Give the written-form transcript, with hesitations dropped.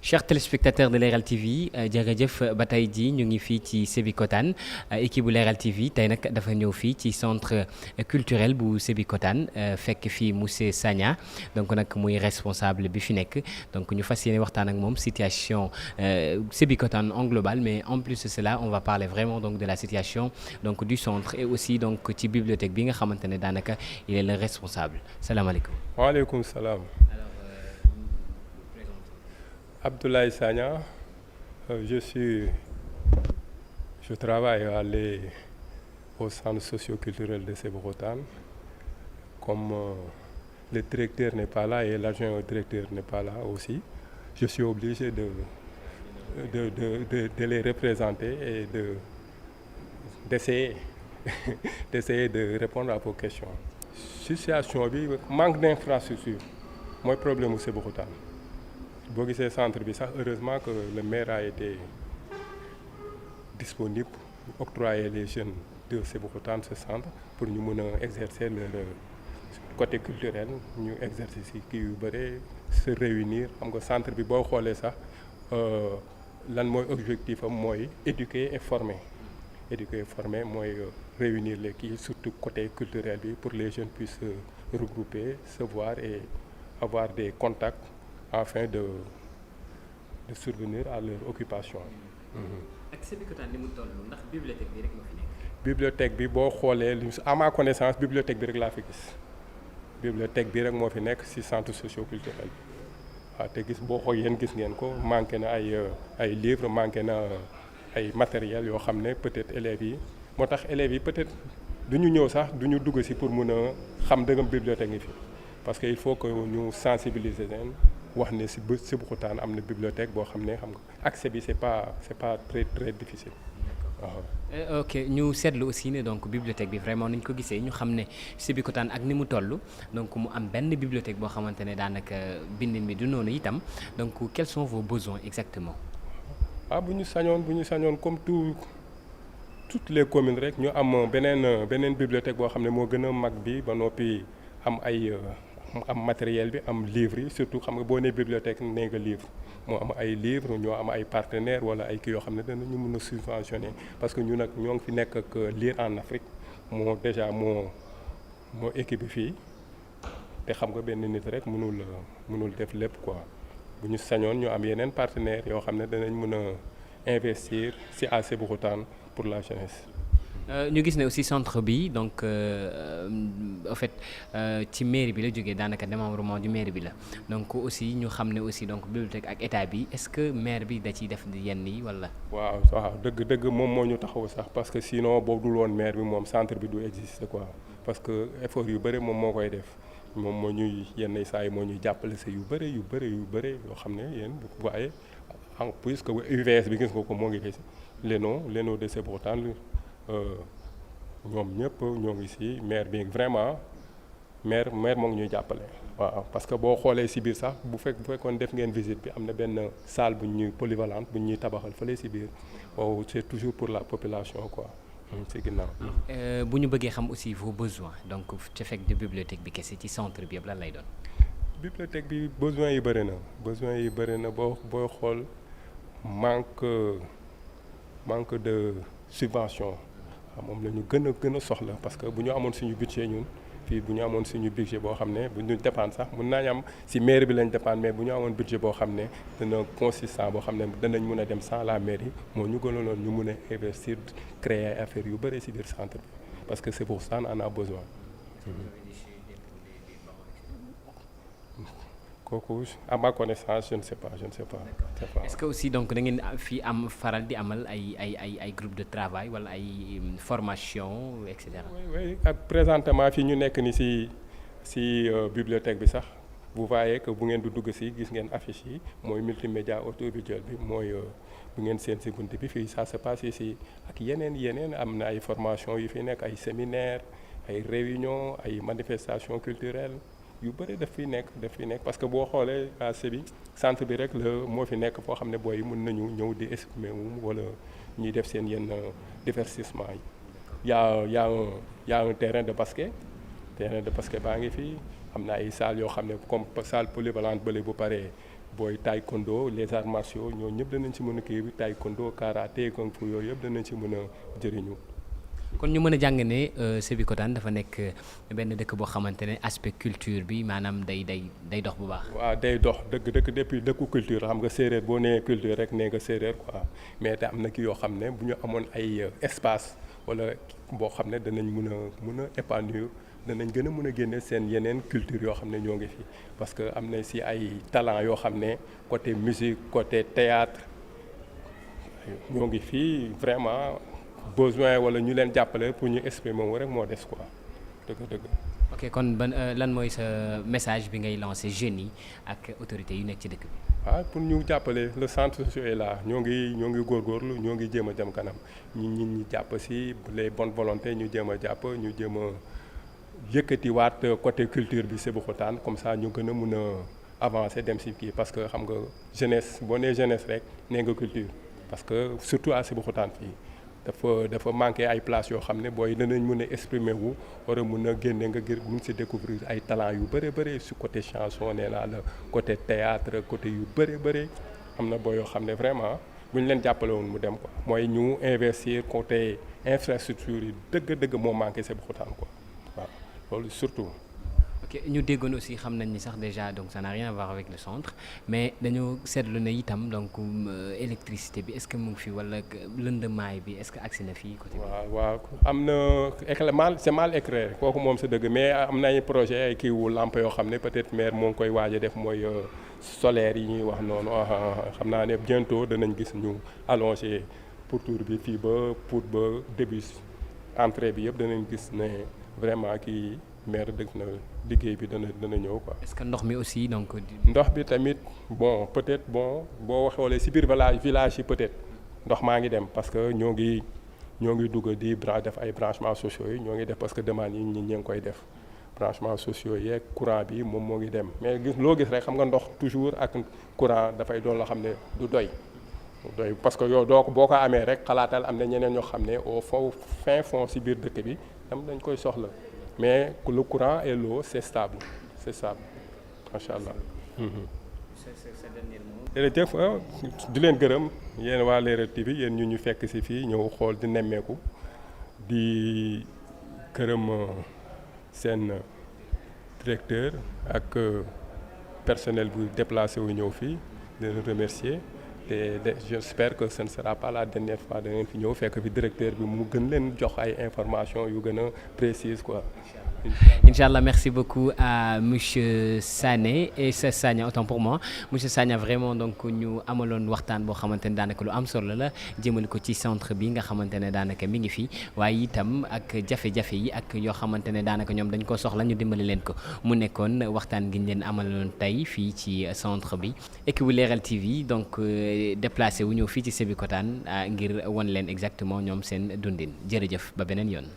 Chers téléspectateurs de Leral TV jërëjëf ba tey jii ñu ngi fii ci Sébikotane équipe bu Leral TV tey nag dafa ñëw fii ci centre culturel bu Sébikotane fekk fii monsieur Sagna donc nag muy responsable bi fi nekk donc ñu fas yéene waxtaan ak moom situation Sébikotane en global mais en plus de cela on va parler vraiment donc de la situation donc du centre et aussi donc ci bibliothèque bi nga xamante ne daanaka il est le responsable salaamaaleykum. waaleykum salaam. Abdoulaye Sagna, je travaille au centre socio-culturel de Sébikotane. Comme le directeur n'est pas là et l'adjoint au directeur n'est pas là aussi, je suis obligé de les représenter et d'essayer de répondre à vos questions. Situation bi manque d'infrastructure mooy problème mu Sébikotane. boo gisee centre bi sax heureusement que le maire a été disponible pour octroyer les jeunes de Sébikotane ce centre pour ñu mën a exercer leur côté culturel ñu exercer si kii yu bëre se réunir xam nga centre bi boo xoolee sax lan mooy objectif am mooy éduquer et former mooy réunir les kii surtout côté culturel bi pour les jeunes puissent se regrouper se voir et avoir des contacts afin de survenir à leur occupation. ak Sébikotane ni mu toll ndax bibliothèque bi rek moo fi nekk. bibliothèque bi boo xoolee à ma connaissance bibliothèque bi rek laa fi gis bibliothèque bi rek moo fi nekk ci centre socio-culturel bi waaw te gis boo xool yéen gis ngeen ko manqué na ay livres manqué na ay matériels yoo xam ne peut-être élèves yi moo tax élèves yi peut-être du ñu ñëw sax du ñu dugg ci pour mun a xam dëggam bibliothèque ngi fi parce que il faut que ñu sensibiliser leen. wax ne si Sébikotane am na bibliothèque boo xam ne xam nga accès bi c'est pas très très difficile. waaw. ok ñu seetlu aussi ne donc bibliothèque bi vraiment nañ ko gisee ñu xam ne Sébikotane ak ni mu toll donc mu am benn bibliothèque boo xamante ne daanaka bindin bi du noonu itam donc quels sont vos besoins exactement. bu ñu sañoon comme toutes les communes rek ñu am beneen bibliothèque boo xam ne moo gën a mag bi ba noppi am am matériel bi am livres yi surtout xam nga boo nee bibliothèque nee nga livre moo am ay livres ñoo am ay partenaires wala ay kii yoo xam ne danañu mën a subventionner parce que ñu nag ñoo ngi fi nekk ak Lire en Afrique moo équipe fii te xam nga benn nit rek mënul def lépp quoi bu ñu sañoon ñu am yeneen partenaires yoo xam ne danañ mën a investir ci à Sébikotane pour la jeunesse. ñu gis ne aussi centre bi donc en fait ci mairie bi la jógee daanaka démembrement du mairie bi la donc aussi ñu xam ne aussi donc bibliothèque ak état bi est-ce que maire bi da ciy def yenn yi wala. waaw dëgg moom moo ñu taxaw sax parce que sinon boo dul woon maire bi moom centre bi du exister quoi parce que effort yu bëri moom moo koy def moom moo ñuy yenn saa yi moo ñuy jàppale si yu bëri yoo xam ne yéen waaye en plus que UVS bi gis nga ko moo ngi fi l'ENO de Sébikotane ñoom ñëpp ñoo ngi ci maire bi vraiment maire moo ngi ñuy jàppale waaw parce que boo xoolee ci biir sax bu fekkoon def ngeen visite bi am na benn salle bu ñuy polyvalente bu ñuy tabaxal fële ci biir waaw c'est toujours pour la population quoi ci ginnaaw. bu ñu bëggee xam aussi vos besoins donc ca fekk de bibliothèque bi kese ci centre bi yëpp lan lay doon. bibliothèque bi besoins yi bëri na boo xool manque de subvention. moom la ñu gën a soxla parce que bu ñu amoon suñu budget ñun fii bu ñu amoon suñu budget boo xam ne bu ñu dépendre sax mën naa am ci mairie bi lañ dépendre mais bu ñu amoon budget boo xam ne dana consistant boo xam ne danañ mën a dem sans la mairie moo ñu gënaloon ñu mën a investir créer ay affaires yu bëri ci biir centre bi parce que Sébikotane en a besoin. kooku à ma connaissance je ne sais pas. est-ce que aussi donc da ngeen fii faral di amal ay groupe de travail wala ay formation et cetera. oui ak présentement fii ñu nekk ni ci bibliothèque bi sax vous voyez que bu ngeen di dugg ci gis ngeen affiche yi mooy multimédia audiovisuel bi mooy bu ngeen seen ci bunt bi fii ça se passe ici ak yeneen am na ay formation yu fi nekk ay séminaire ay réunion ay manifestation culturelle yu bëri daf fiy nekk parce que boo xoolee à Sébi centre bi rek la moo fi nekk foo xam ne booy mën nañu ñëw di exprimer wala ñuy def seen yenn divertissement yi y a un terrain de basket terrain de basket baa ngi fii am na ay salles yoo xam ne comme salle polyvalente bële bu paree booy taekwondo les arts martiaux ñoo ñëpp danañ ci mën a kii bi taekwondo karaté kung fu yooyu yëpp danañ ci mën a jëriñu. kon ñu mën a jàng ne Sébikotane dafa nekk benn dëkk boo xamante ne aspect culture bi maanaam day dox bu baax. waaw day dox dëgg depuis dëkku culture xam nga séeréer boo nee culture rek nee nga séeréer quoi mais te am na ki yoo xam ne bu ñu amoon ay espace wala boo xam ne danañ mën a épanouir danañ gën a mën a génne seen yeneen culture yoo xam ne ñoo ngi fi parce que am na si ay talent yoo xam ne côté musique côté théâtre ñoo ngi fii vraiment. Besoin wala ñu leen jàppale pour ñu exprimer wu rek moo des quoi dëgg. ok kon lan mooy sa message bi ngay lancer jeunes yi ak autorités yu nekk ci dëkk bi. waaw pour ñu jàppale le centre social est là ñoo ngi góorgóorlu ñoo ngi jéem a jëm kanam ñi jàpp si les bonnes volontés ñu jéem a jàpp ñu jéem a yëkkatiwaat côté culture bi Sébikotane comme ça ñu gën a mun a avancer dem si kii parce que xam nga jeunesse boo nee jeunesse rek nee nga culture parce que surtout à Sébikotane fii. dafa manqué ay place yoo xam ne booy danañ mën a exprimer wu war a mën a génne nga gër mën si découvrir ay talent yu bëri su côté chanson nee naa la côté théâtre côté yu bëri am na booy yoo xam ne vraiment bu ñu leen jàppale woon mu dem quoi mooy ñu investir côté infrastructure yi dëgg moo manqué Sébikotane quoi waaw loolu surtout. ok ñu déggoon aussi xam nañ ni sax déjà donc ça n'a rien à voir avec le centre mais dañoo seetlu ne itam donc électricité bi est-ce que mu ngi fi wala lëndëmaay bi est-ce que agsi na fii côté bi. waaw am na c'est mal éclairé kooku moom sa dëgg mais am na ay projet ay kii wu lampe yoo xam ne peut-être maire moo ngi koy waaj a def mooy solaire yi ñuy wax noonu xam naa ne bientôt danañ gis ñu allonger pourtour bi fii ba début entrée bi yëpp danañ gis ne vraiment kii. maire dëgg na liggéey bi dana ñëw quoi. est-ce que ndox mi aussi donc. ndox bi tamit bon peut-être bon boo xoolee ci biir village yi peut-être ndox maa ngi dem parce que ñoo ngi dugg di def ay branchements sociaux yi ñoo ngi def parce que demande yi ñi ngi koy def branchements sociaux yeeg courant bi moom moo ngi dem mais loo gis rek xam nga ndox toujours ak courant dafay doon loo xam ne du doy parce que yow boo ko amee rek xalaatal am na ñeneen ñoo xam ne au fin fond ci biir dëkk bi tam dañ koy soxla. mais le courant et l'eau c'est stable macha allah. jërëjëf di leen gërëm yéen waa Leral TV yéen ñu fekk ci fii ñëw xool di nemmeeku di gërëm seen directeur ak personnel bu déplacé wu ñëw fii di leen remercier te j'espère que ce ne sera pas la dernière fois da ngeen fi ñëw fekk fi directeur bi mu gën leen jox ay informations yu gën a précises quoi. Inch'Allah, merci beaucoup à monsieur Sané et sa Sagna autant pour moi monsieur Sagna vraiment donc ñu amaloon waxtaan boo xamante ne daanaka lu am solo la jëmale ko ci centre bi nga xamante ne daanaka mi ngi fi waaye itam ak jafe-jafe yi ak yoo xamante ne daanaka ñoom dañ ko soxla ñu dimbali leen ko mu nekkoon waxtaan gi ñu leen amaloon tey fii ci centre bi équipe bu Leral TV donc déplacé wu ñëw fii ci Sébikotane ngir won leen exactement ñoom seen dundin jërëjëf ba beneen yoon.